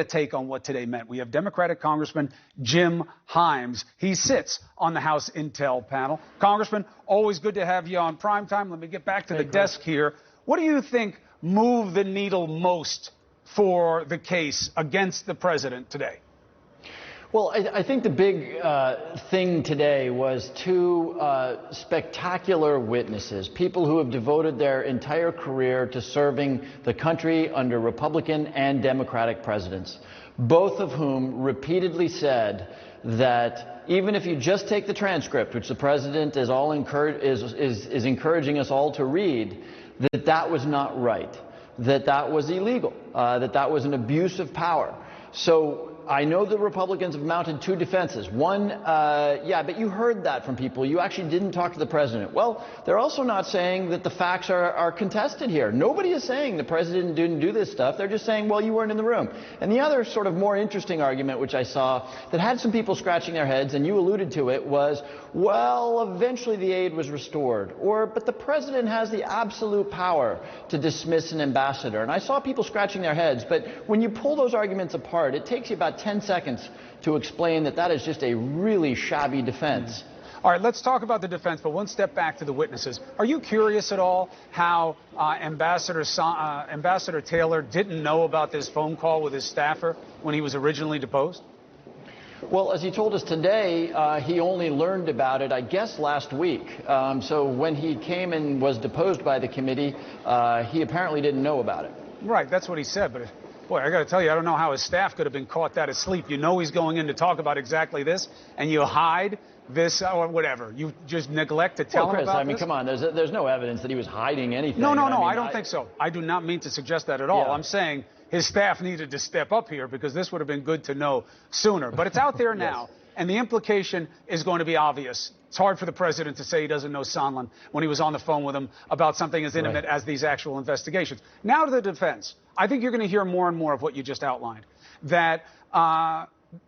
take on what today meant. We have Democratic Congressman Jim Himes. He sits on the House Intel panel. Congressman, always good to have you on primetime. Let me get back to the desk here. What do you think moved the needle most for the case against the president today? Well, I think the big thing today was two spectacular witnesses, people who have devoted their entire career to serving the country under Republican and Democratic presidents, both of whom repeatedly said that even if you just take the transcript, which the president is encouraging us all to read, that was not right, that was illegal, that was an abuse of power. So I know the Republicans have mounted two defenses. One, yeah, but you heard that from people. You actually didn't talk to the president. Well, they're also not saying that the facts are contested here. Nobody is saying the president didn't do this stuff. They're just saying, well, you weren't in the room. And the other sort of more interesting argument, which I saw, that had some people scratching their heads, and you alluded to it, was, well, eventually the aid was restored. But the president has the absolute power to dismiss an ambassador. And I saw people scratching their heads. But when you pull those arguments apart, it takes you about 10 seconds to explain that is just a really shabby defense. All right, let's talk about the defense, but one step back to the witnesses. Are you curious at all how Ambassador Taylor didn't know about this phone call with his staffer when he was originally deposed? Well, as he told us today, he only learned about it, I guess, last week. So when he came and was deposed by the committee, he apparently didn't know about it. Right, that's what he said, but boy, I got to tell you, I don't know how his staff could have been caught that asleep. You know he's going in to talk about exactly this, and you hide this or whatever. You just neglect to tell him about this? I mean, come on. There's no evidence that he was hiding anything. No, I don't think so. I do not mean to suggest that at all. Yeah. I'm saying his staff needed to step up here because this would have been good to know sooner. But it's out there now, yes. And the implication is going to be obvious. It's hard for the president to say he doesn't know Sondland when he was on the phone with him about something as intimate as these actual investigations. Now to the defense. I think you're going to hear more and more of what you just outlined, that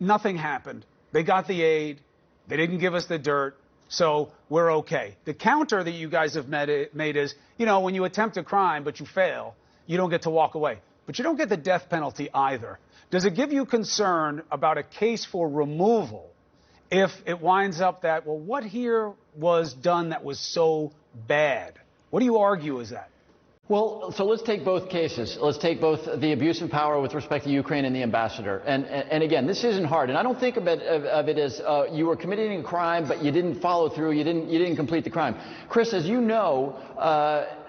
nothing happened. They got the aid. They didn't give us the dirt. So we're okay. The counter that you guys have made is, you know, when you attempt a crime but you fail, you don't get to walk away. But you don't get the death penalty either. Does it give you concern about a case for removal if it winds up that, well, what here was done that was so bad? What do you argue is that? Well, so let's take both cases. Let's take both the abuse of power with respect to Ukraine and the ambassador. And again, this isn't hard. And I don't think of it as you were committing a crime, but you didn't follow through. You didn't complete the crime. Chris, as you know,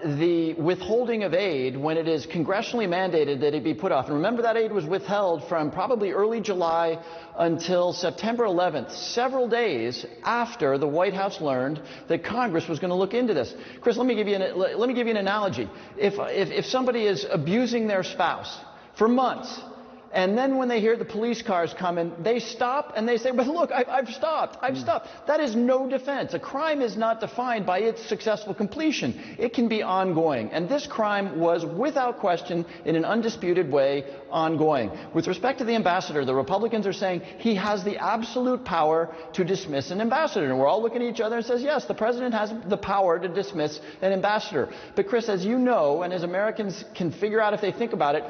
the withholding of aid when it is congressionally mandated that it be put off. And remember, that aid was withheld from probably early July until September 11th, several days after the White House learned that Congress was going to look into this. Chris, let me give you an analogy. If somebody is abusing their spouse for months, and then when they hear the police cars coming, they stop and they say, but look, I've stopped. That is no defense. A crime is not defined by its successful completion. It can be ongoing. And this crime was, without question, in an undisputed way, ongoing. With respect to the ambassador, the Republicans are saying he has the absolute power to dismiss an ambassador. And we're all looking at each other and says, yes, the president has the power to dismiss an ambassador. But Chris, as you know, and as Americans can figure out if they think about it,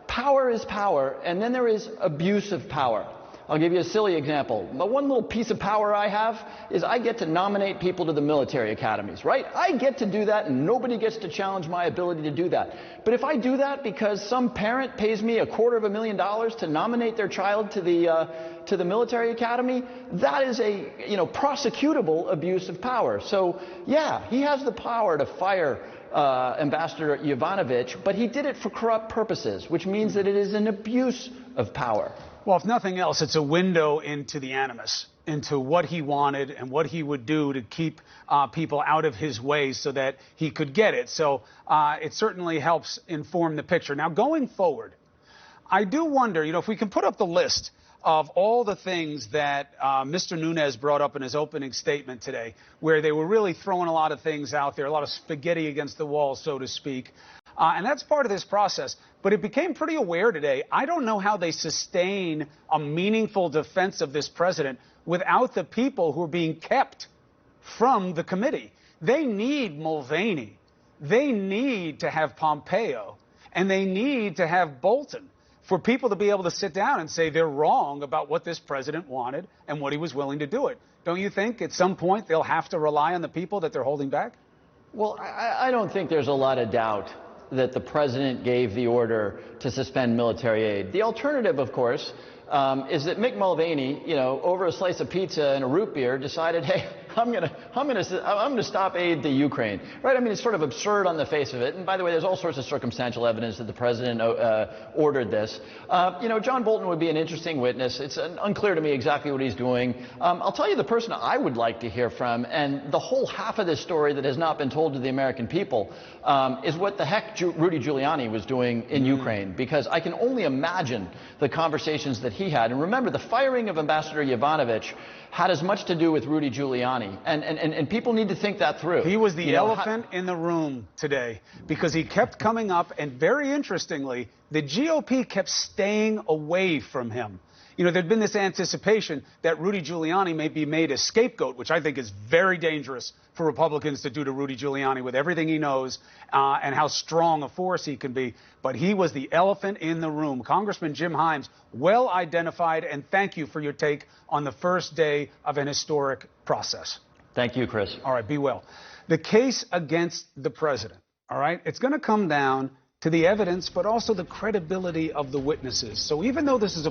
power is power, and then there is abuse of power. I'll give you a silly example. But one little piece of power I have is I get to nominate people to the military academies, right? I get to do that, and nobody gets to challenge my ability to do that. But if I do that because some parent pays me $250,000 to nominate their child to the military academy, that is a prosecutable abuse of power. So yeah, he has the power to fire Ambassador Yovanovitch, but he did it for corrupt purposes, which means that it is an abuse of power. Well, if nothing else, it's a window into the animus, into what he wanted and what he would do to keep people out of his way so that he could get it. So it certainly helps inform the picture. Now, going forward, I do wonder, if we can put up the list of all the things that Mr. Nunes brought up in his opening statement today, where they were really throwing a lot of things out there, a lot of spaghetti against the wall, so to speak. And that's part of this process. But it became pretty aware today. I don't know how they sustain a meaningful defense of this president without the people who are being kept from the committee. They need Mulvaney. They need to have Pompeo. And they need to have Bolton for people to be able to sit down and say they're wrong about what this president wanted and what he was willing to do it. Don't you think at some point they'll have to rely on the people that they're holding back? Well, I don't think there's a lot of doubt that the president gave the order to suspend military aid. The alternative, of course, is that Mick Mulvaney, over a slice of pizza and a root beer, decided, hey, I'm gonna stop aid to Ukraine, right? I mean, it's sort of absurd on the face of it. And by the way, there's all sorts of circumstantial evidence that the president ordered this. John Bolton would be an interesting witness. It's unclear to me exactly what he's doing. I'll tell you the person I would like to hear from, and the whole half of this story that has not been told to the American people, is what the heck Rudy Giuliani was doing in Ukraine, because I can only imagine the conversations that he had. And remember, the firing of Ambassador Yovanovitch had as much to do with Rudy Giuliani, and people need to think that through. He was the elephant in the room today because he kept coming up, and very interestingly, the GOP kept staying away from him. There'd been this anticipation that Rudy Giuliani may be made a scapegoat, which I think is very dangerous for Republicans to do to Rudy Giuliani with everything he knows and how strong a force he can be. But he was the elephant in the room. Congressman Jim Himes, well identified, and thank you for your take on the first day of an historic process. Thank you, Chris. All right, be well. The case against the president, all right, it's going to come down to the evidence, but also the credibility of the witnesses. So even though this is a